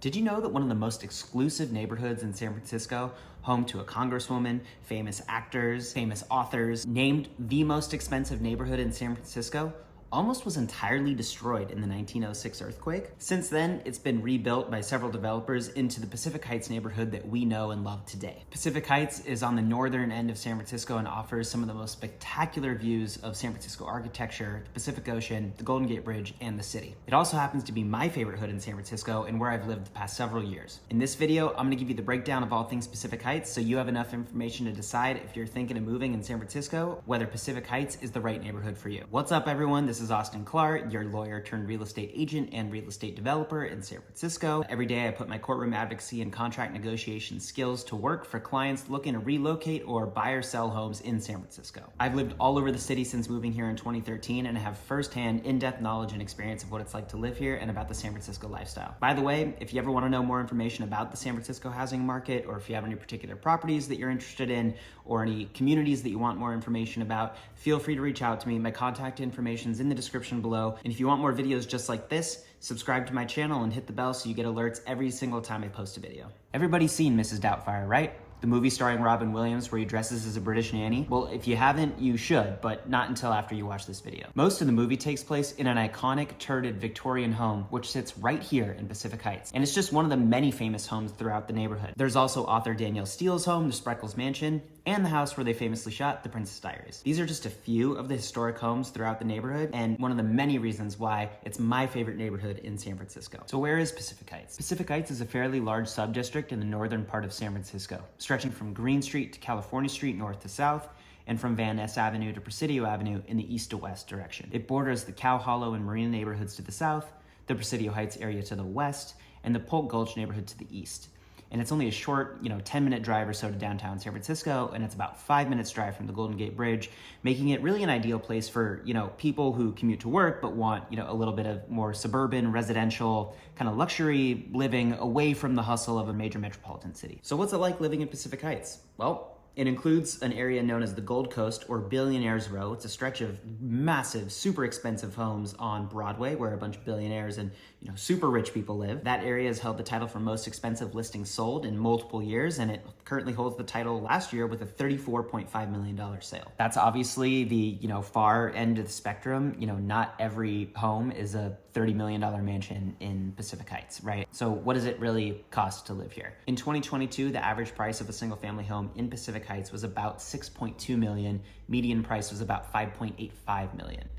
Did you know that one of the most exclusive neighborhoods in San Francisco, home to a congresswoman, famous actors, famous authors, named the most expensive neighborhood in San Francisco, almost was entirely destroyed in the 1906 earthquake? Since then, it's been rebuilt by several developers into the Pacific Heights neighborhood that we know and love today. Pacific Heights is on the northern end of San Francisco and offers some of the most spectacular views of San Francisco architecture, the Pacific Ocean, the Golden Gate Bridge, and the city. It also happens to be my favorite hood in San Francisco and where I've lived the past several years. In this video, I'm gonna give you the breakdown of all things Pacific Heights so you have enough information to decide if you're thinking of moving in San Francisco, whether Pacific Heights is the right neighborhood for you. What's up, everyone? This is Austin Clark, your lawyer turned real estate agent and real estate developer in San Francisco. Every day I put my courtroom advocacy and contract negotiation skills to work for clients looking to relocate or buy or sell homes in San Francisco. I've lived all over the city since moving here in 2013 and have firsthand in-depth knowledge and experience of what it's like to live here and about the San Francisco lifestyle. By the way, if you ever want to know more information about the San Francisco housing market, or if you have any particular properties that you're interested in or any communities that you want more information about, feel free to reach out to me. My contact information is in the description below. And if you want more videos just like this, subscribe to my channel and hit the bell so you get alerts every single time I post a video. Everybody's seen Mrs. Doubtfire, right? The movie starring Robin Williams where he dresses as a British nanny? Well, if you haven't, you should, but not until after you watch this video. Most of the movie takes place in an iconic turreted Victorian home, which sits right here in Pacific Heights. And it's just one of the many famous homes throughout the neighborhood. There's also author Danielle Steele's home, the Spreckles Mansion, and the house where they famously shot The Princess Diaries. These are just a few of the historic homes throughout the neighborhood, and one of the many reasons why it's my favorite neighborhood in San Francisco. So where is Pacific Heights? Pacific Heights is a fairly large subdistrict in the northern part of San Francisco, stretching from Green Street to California Street north to south, and from Van Ness Avenue to Presidio Avenue in the east to west direction. It borders the Cow Hollow and Marina neighborhoods to the south, the Presidio Heights area to the west, and the Polk Gulch neighborhood to the east. And it's only a short, 10-minute drive or so to downtown San Francisco, and it's about 5 minutes drive from the Golden Gate Bridge, making it really an ideal place for, people who commute to work but want, a little bit of more suburban, residential, kind of luxury living away from the hustle of a major metropolitan city. So what's it like living in Pacific Heights? Well, it includes an area known as the Gold Coast, or Billionaires Row. It's a stretch of massive, super expensive homes on Broadway where a bunch of billionaires and super rich people live. That area has held the title for most expensive listings sold in multiple years, and it currently holds the title last year with a $34.5 million sale. That's obviously the far end of the spectrum. Not every home is a $30 million mansion in Pacific Heights, right? So what does it really cost to live here? In 2022, the average price of a single family home in Pacific Heights was about $6.2 million. Median price was about $5.85 million.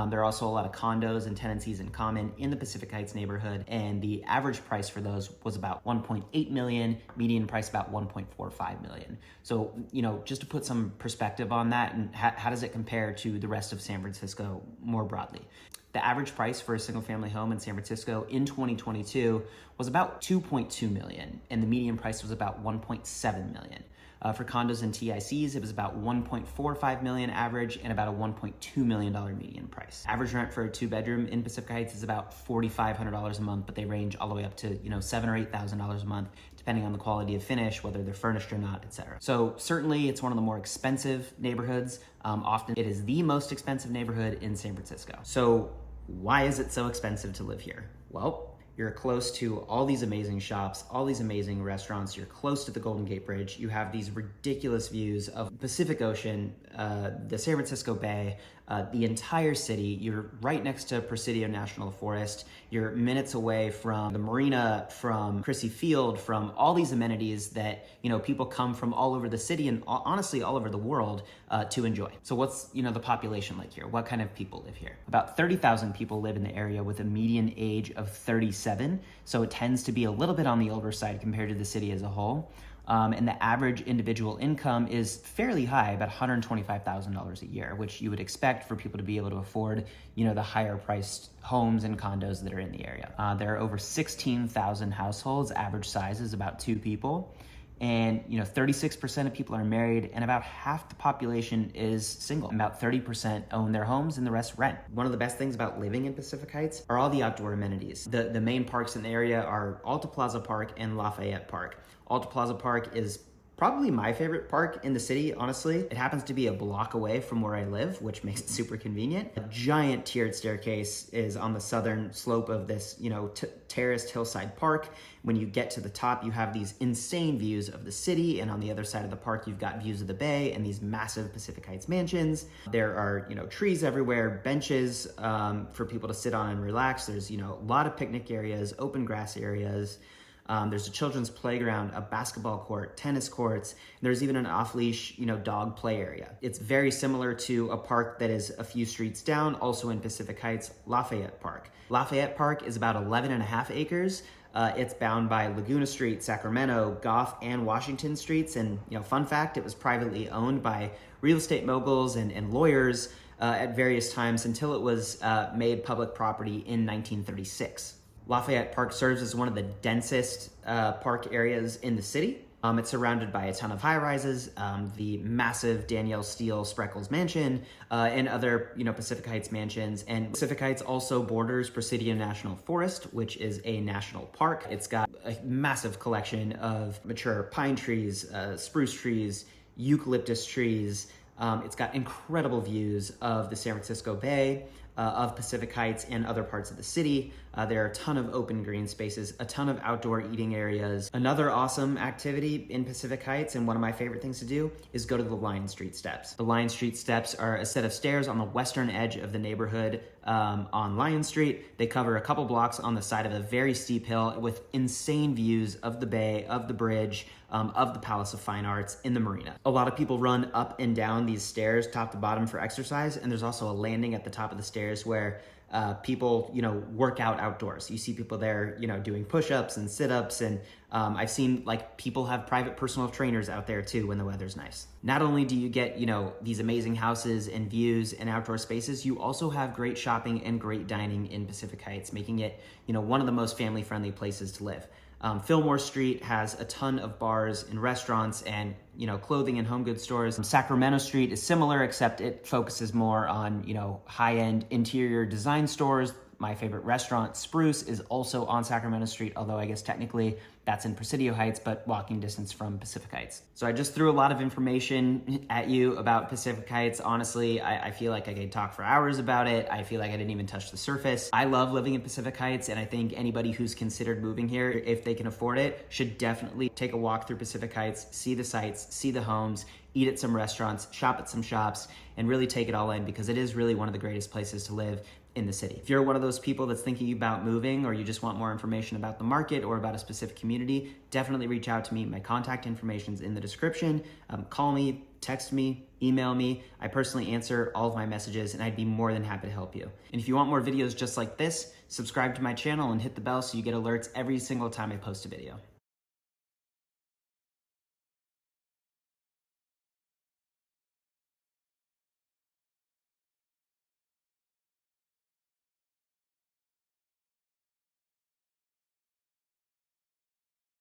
There are also a lot of condos and tenancies in common in the Pacific Heights neighborhood, and the average price for those was about $1.8 million, median price about $1.45 million. So, just to put some perspective on that, and how does it compare to the rest of San Francisco more broadly? The average price for a single family home in San Francisco in 2022 was about $2.2 million, and the median price was about $1.7 million. For condos and TICs, it was about $1.45 million average and about a $1.2 million median price. Average rent for a 2-bedroom in Pacific Heights is about $4,500 a month, but they range all the way up to $7,000 or $8,000 a month, depending on the quality of finish, whether they're furnished or not, etc. So certainly it's one of the more expensive neighborhoods. Often it is the most expensive neighborhood in San Francisco. So why is it so expensive to live here? Well, you're close to all these amazing shops, all these amazing restaurants. You're close to the Golden Gate Bridge. You have these ridiculous views of the Pacific Ocean, the San Francisco Bay, the entire city. You're right next to Presidio National Forest. You're minutes away from the marina, from Crissy Field, from all these amenities that people come from all over the city and honestly all over the world to enjoy. So what's the population like here? What kind of people live here? About 30,000 people live in the area with a median age of 37. So it tends to be a little bit on the older side compared to the city as a whole. And the average individual income is fairly high, about $125,000 a year, which you would expect for people to be able to afford, the higher priced homes and condos that are in the area. There are over 16,000 households. Average size is about 2 people. And 36% of people are married, and about half the population is single. About 30% own their homes and the rest rent. One of the best things about living in Pacific Heights are all the outdoor amenities. The main parks in the area are Alta Plaza Park and Lafayette Park. Alta Plaza Park is Probably my favorite park in the city, honestly. It happens to be a block away from where I live, which makes it super convenient. A giant tiered staircase is on the southern slope of this, terraced hillside park. When you get to the top, you have these insane views of the city, and on the other side of the park, you've got views of the bay and these massive Pacific Heights mansions. There are, trees everywhere, benches for people to sit on and relax. There's, a lot of picnic areas, open grass areas. There's a children's playground, a basketball court, tennis courts. There's even an off-leash, dog play area. It's very similar to a park that is a few streets down, also in Pacific Heights, Lafayette Park. Lafayette Park is about 11 and a half acres. It's bound by Laguna Street, Sacramento, Gough, and Washington Streets. And, fun fact, it was privately owned by real estate moguls and lawyers at various times until it was made public property in 1936. Lafayette Park serves as one of the densest park areas in the city. It's surrounded by a ton of high-rises, the massive Danielle Steele Spreckles mansion, and other, Pacific Heights mansions. And Pacific Heights also borders Presidio National Forest, which is a national park. It's got a massive collection of mature pine trees, spruce trees, eucalyptus trees. It's got incredible views of the San Francisco Bay, of Pacific Heights and other parts of the city. There are a ton of open green spaces, a ton of outdoor eating areas. Another awesome activity in Pacific Heights, and one of my favorite things to do, is go to the Lion Street Steps. The Lion Street Steps are a set of stairs on the western edge of the neighborhood on Lion Street. They cover a couple blocks on the side of a very steep hill with insane views of the bay, of the bridge, of the Palace of Fine Arts in the marina. A lot of people run up and down these stairs top to bottom for exercise, and there's also a landing at the top of the stairs where people, work out outdoors. You see people there, doing push-ups and sit-ups, and I've seen people have private personal trainers out there too when the weather's nice. Not only do you get, these amazing houses and views and outdoor spaces, you also have great shopping and great dining in Pacific Heights, making it, one of the most family-friendly places to live. Fillmore Street has a ton of bars and restaurants and, clothing and home goods stores. Sacramento Street is similar, except it focuses more on, high-end interior design stores. My favorite restaurant, Spruce, is also on Sacramento Street, although I guess technically that's in Presidio Heights, but walking distance from Pacific Heights. So I just threw a lot of information at you about Pacific Heights. Honestly, I feel like I could talk for hours about it. I feel like I didn't even touch the surface. I love living in Pacific Heights, and I think anybody who's considered moving here, if they can afford it, should definitely take a walk through Pacific Heights, see the sights, see the homes, eat at some restaurants, shop at some shops, and really take it all in, because it is really one of the greatest places to live in the city. If you're one of those people that's thinking about moving, or you just want more information about the market or about a specific community, definitely reach out to me. My contact information is in the description. Call me, text me, email me. I personally answer all of my messages, and I'd be more than happy to help you. And if you want more videos just like this, subscribe to my channel and hit the bell so you get alerts every single time I post a video.